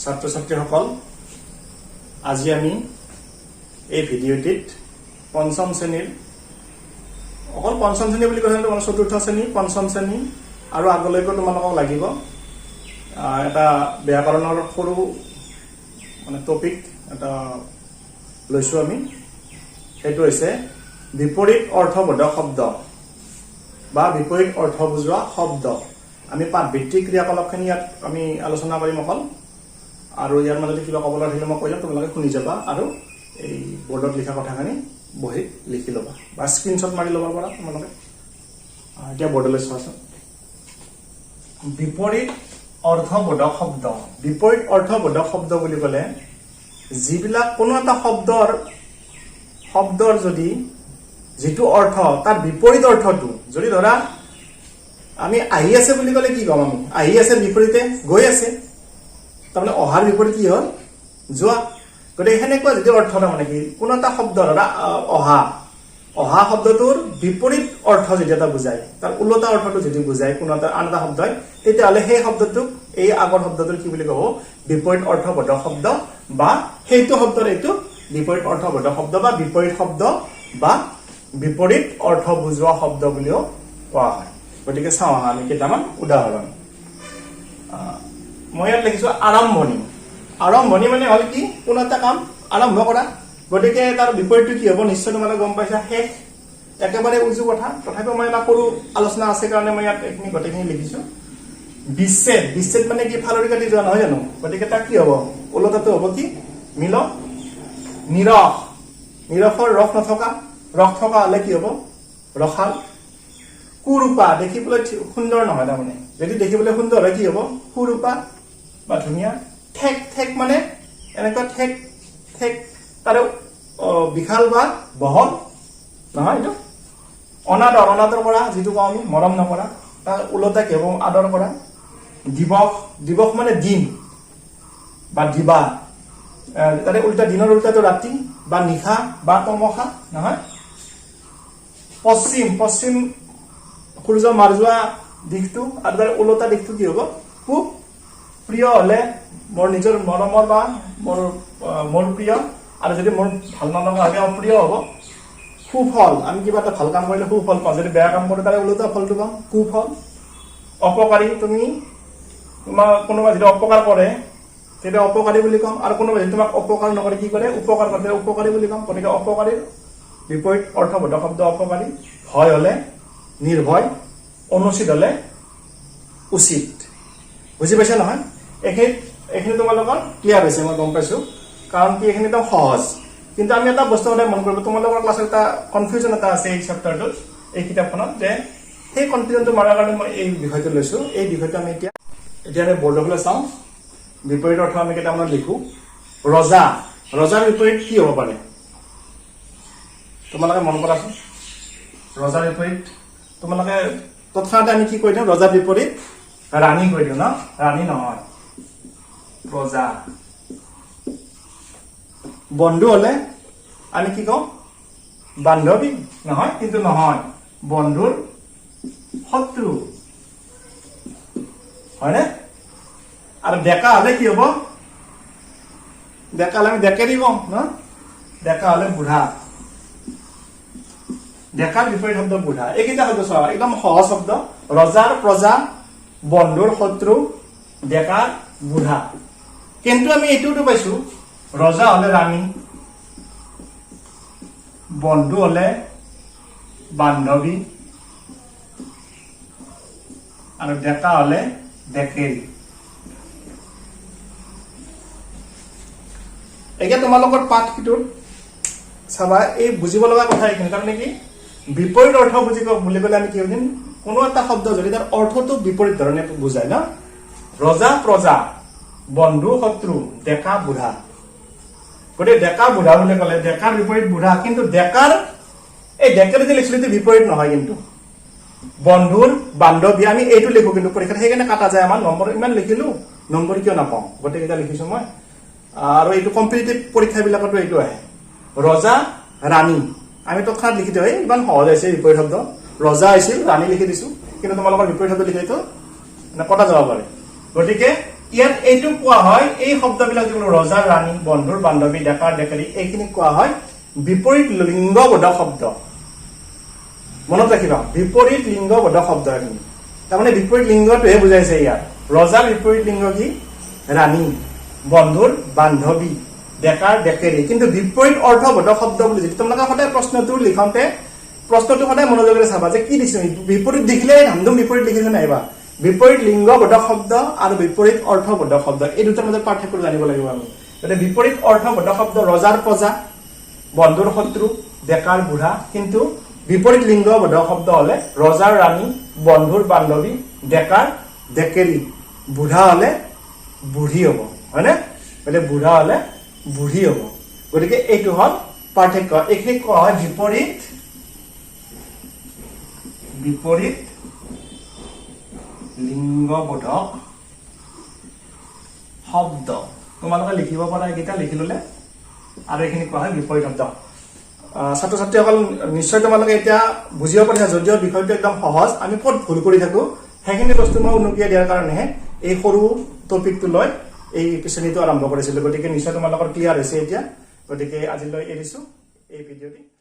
ছাত্ৰ ছাত্ৰীসকল আজি আমি এই ভিডিঅ'টিত পঞ্চম শ্ৰেণীৰ অকল পঞ্চম শ্ৰেণী বুলি কৈছে তোমালোক চতুৰ্থ শ্ৰেণী পঞ্চম শ্ৰেণী আৰু আগলৈকে তোমালোকক লাগিব এটা ব্যাকৰণৰ সৰু মানে টপিক এটা লৈছো আমি সেইটো হৈছে বিপৰীত অৰ্থবোধক শব্দ বা বিপৰীত অৰ্থ বুজোৱা শব্দ আমি পাঠভিত্তিক ক্ৰিয়াকলাপখিনি ইয়াত আমি আলোচনা কৰিম অকল আৰু ইয়াৰ মাজতে কিবা ক'বলৈ আহিলে মই কৈ যাম তোমালোকে শুনি যাবা আৰু এই বৰ্ডত লিখা কথাখিনি বহিত লিখি ল'বা বা স্ক্ৰীনশ্বট মাৰি ল'ব পাৰা তোমালোকে এতিয়া বৰ্ডলৈ চোৱাচোন বিপৰীত অৰ্থবোধক শব্দ বিপৰীত অৰ্থবোধক শব্দ বুলি ক'লে যিবিলাক কোনো এটা শব্দৰ যদি যিটো অৰ্থ তাৰ বিপৰীত অৰ্থটো যদি ধৰা আমি আহি আছে বুলি ক'লে কি ক'ম আমি আহি আছে বিপৰীতে গৈ আছে তাৰমানে অহাৰ বিপৰীত কি হ'ল যোৱা গতিকে সেনেকুৱা যদি অৰ্থ তাৰমানে কি কোনো এটা শব্দ ধৰা অহা শব্দটোৰ বিপৰীত অৰ্থ যদি এটা বুজায় তাৰ ওলোটা অৰ্থটো যদি বুজায় কোনো এটা আন এটা শব্দই তেতিয়াহ'লে সেই শব্দটোক এই আগৰ শব্দটোৰ কি বুলি ক'ব বিপৰীত অৰ্থবোধক শব্দ বা সেইটো শব্দৰ এইটো বিপৰীত অৰ্থবোধক শব্দ বা বিপৰীত শব্দ বা বিপৰীত অৰ্থ বুজোৱা শব্দ বুলিও কোৱা হয় গতিকে চাওঁ আমি কেইটামান উদাহৰণ মই ইয়াত লিখিছো আৰম্ভণি মানে হ'ল কি কোনো এটা কাম আৰম্ভ কৰা গতিকে তাৰ বিপৰীতটো কি হ'ব নিশ্চয় তোমালোকে গম পাইছা শেষ একেবাৰে উজু কথা তথাপিও মই এটা সৰু আলোচনা আছে কাৰণে মই ইয়াত এইখিনি গোটেইখিনি লিখিছো বিচ্ছেদ মানে কি ফালৰি কাটি যোৱা নহয় জানো গতিকে তাক কি হ'ব ওলোটাটো হ'ব কি মিলন নিৰসৰ ৰস নথকা ৰস থকা হলে কি হ'ব ৰসাল কুৰূপা দেখিবলৈ সুন্দৰ নহয় তাৰমানে যদি দেখিবলৈ সুন্দৰ হয় কি হ'ব কুৰূপা বা ধুনীয়া ঠেক মানে এনেকুৱা ঠেক তাৰে বিশাল বা বহল নহয় এইটো অনাদৰ কৰা যিটো কওঁ আমি মৰম নকৰা তাৰ ওলোটা কি হ'ব আদৰ কৰা দিৱস মানে দিন বা দিবা তাৰে উল্টা দিনৰ উল্টাটো ৰাতি বা নিশা বা তমসা নহয় পশ্চিম সূৰ্য মাৰ যোৱা দিশটো আৰু তাৰে ওলোটা দিশটো কি হ'ব পূব প্ৰিয় হলে মোৰ নিজৰ মৰমৰ বা মোৰ প্ৰিয় আৰু যদি মোৰ ভাল নলগা হয় অপ্ৰিয় হ'ব সুফল আমি কিবা এটা ভাল কাম কৰিলে সুফল পাওঁ যদি বেয়া কাম কৰোঁ তাৰে ওলোটা ফলটো পাম কুফল অপকাৰী তোমাক কোনোবা যদি অপকাৰ কৰে তেতিয়া অপকাৰী বুলি ক'ম আৰু কোনোবা যদি তোমাক অপকাৰ নকৰে কি কৰে উপকাৰ কৰে উপকাৰী বুলি ক'ম গতিকে অপকাৰীৰ বিপৰীত অৰ্থবোধক শব্দ অপকাৰী ভয় হলে নিৰ্ভয় অনুচিত হলে উচিত বুজি পাইছা নহয় এইখিনি তোমালোকৰ ক্লিয়াৰ হৈছে মই গম পাইছো কাৰণ কি এইখিনি একদম সহজ কিন্তু আমি এটা বস্তু সদায় মন কৰিব তোমালোকৰ ক্লাছত এটা কনফিউজন এটা আছে এই চেপ্টাৰটোত এই কিতাপখনত যে সেই কনফিউজনটো মাৰাৰ কাৰণে মই এই বিষয়টো লৈছো এই বিষয়টো আমি এতিয়া আমি বৰ্ডলৈ চাওঁ বিপৰীত অৰ্থ আমি কেইটামানত লিখো ৰজাৰ বিপৰীত কি হ'ব পাৰে তোমালোকে মন কৰাচোন ৰজাৰ বিপৰীত তোমালোকে তৎক্ষণাতে আমি কি কৈ দিওঁ ৰজাৰ বিপৰীত ৰাণী কৈ দিওঁ ন ৰাণী নহয় প্ৰজা বন্ধু হলে আমি কি কওঁ বান্ধৱী নহয় কিন্তু নহয় বন্ধুৰ শত্ৰু হয়নে আৰু ডেকা হলে কি হ'ব ডেকা হলে আমি ডেকেৰি কওঁ ন ডেকা হলে বুঢ়া ডেকাৰ বিপৰীত শব্দ বুঢ়া এইকেইটা শব্দ চোৱা একদম সহজ শব্দ ৰজাৰ প্ৰজা বন্ধুৰ শত্ৰু ডেকাৰ বুঢ়া কিন্তু আমি এইটোতো পাইছো ৰজা হলে ৰাণী বন্ধু হলে বান্ধৱী আৰু ডেকা হলে ডেকেৰী এতিয়া তোমালোকৰ পাঠটোত চাবা এই বুজিব লগা কথা এইখিনি তাৰমানে কি বিপৰীত অৰ্থ বুলি ক'লে আমি কি বুজিম কোনো এটা শব্দ যদি তাৰ অৰ্থটো বিপৰীত ধৰণে বুজায় ন ৰজা প্ৰজা বন্ধু শত্ৰু ডেকা বুঢ়া গতিকে ডেকা বুঢ়া বুলি ক'লে ডেকাৰ বিপৰীত বুঢ়া কিন্তু ডেকাৰ যে লিখিছিলো এইটো বিপৰীত নহয় কিন্তু বন্ধুৰ বান্ধৱী আমি এইটো লিখো কিন্তু পৰীক্ষাত সেইকাৰণে কাটা যায় আমাৰ নম্বৰ ইমান লিখিলো নম্বৰ কিয় নাপাওঁ গোটেইকেইটা লিখিছো মই আৰু এইটো কম্পিটিটিভ পৰীক্ষাবিলাকতো এইটো আহে ৰজা ৰাণী আমি তৎক্ষণাত লিখি দিওঁ ইমান সহজ হৈছে বিপৰীত শব্দ ৰজা আছিল ৰাণী লিখি দিছো কিন্তু তোমালোকৰ বিপৰীত শব্দ লিখিটো কটা যাব পাৰে গতিকে ইয়াত এইটো কোৱা হয় এই শব্দবিলাক যেগুলো ৰজা ৰাণী বন্ধুৰ বান্ধৱী ডেকাৰ ডেকাৰী এইখিনি কোৱা হয় বিপৰীত লিংগবোধক শব্দ মনত ৰাখিবা বিপৰীত লিংগবোধক শব্দ এখিনি তাৰমানে বিপৰীত লিংগটোহে বুজাইছে ইয়াত ৰজাৰ বিপৰীত লিংগ কি ৰাণী বন্ধুৰ বান্ধৱী ডেকাৰ ডেকাৰী কিন্তু বিপৰীত অৰ্থবোধক শব্দ বুলি যদি তোমালোকে সদায় প্ৰশ্নটো লিখোঁতে প্ৰশ্নটো সদায় মনোযোগেৰে চাবা যে কি দিছে বিপৰীত দেখিলে নামদম বিপৰীত লিখিছে নাইবা বিপৰীত লিংগবোধক শব্দ আৰু বিপৰীত অৰ্থবোধক শব্দ এই দুটাৰ মাজত পাৰ্থক্য জানিব লাগিব আমি মানে বিপৰীত অৰ্থবোধক শব্দ ৰজাৰ প্ৰজা বন্ধুৰ শত্ৰু ডেকাৰ বুঢ়া কিন্তু বিপৰীত লিংগবোধক শব্দ হলে ৰজাৰ ৰাণী বন্ধুৰ বান্ধৱী ডেকাৰ ডেকেৰী বুঢ়া হলে বুঢ়ী হ'ব হয়নে মানে বুঢ়া হলে বুঢ়ী হ'ব গতিকে এইটো হল পাৰ্থক্য এইখিনি কোৱা হয় বিপৰীত লিংগবোধক শব্দ তোমালোকে লিখিব পাৰা এইকেইটা লিখি ললে আৰু এইখিনি কোৱা হয় বিপৰীত শব্দ ছাত্ৰ ছাত্ৰীসকল নিশ্চয় তোমালোকে এতিয়া বুজিব পাৰিছা যদিও বিষয়টো একদম সহজ আমি ক'ত ভুল কৰি থাকো সেইখিনি বস্তু মই উনুকিয়াই দিয়াৰ কাৰণেহে এই সৰু টপিকটো লৈ এই শ্ৰেণীটো আৰম্ভ কৰিছিলো গতিকে নিশ্চয় তোমালোকৰ ক্লিয়াৰ হৈছে এতিয়া গতিকে আজিলৈ এৰিছো এই ভিডিঅ'টি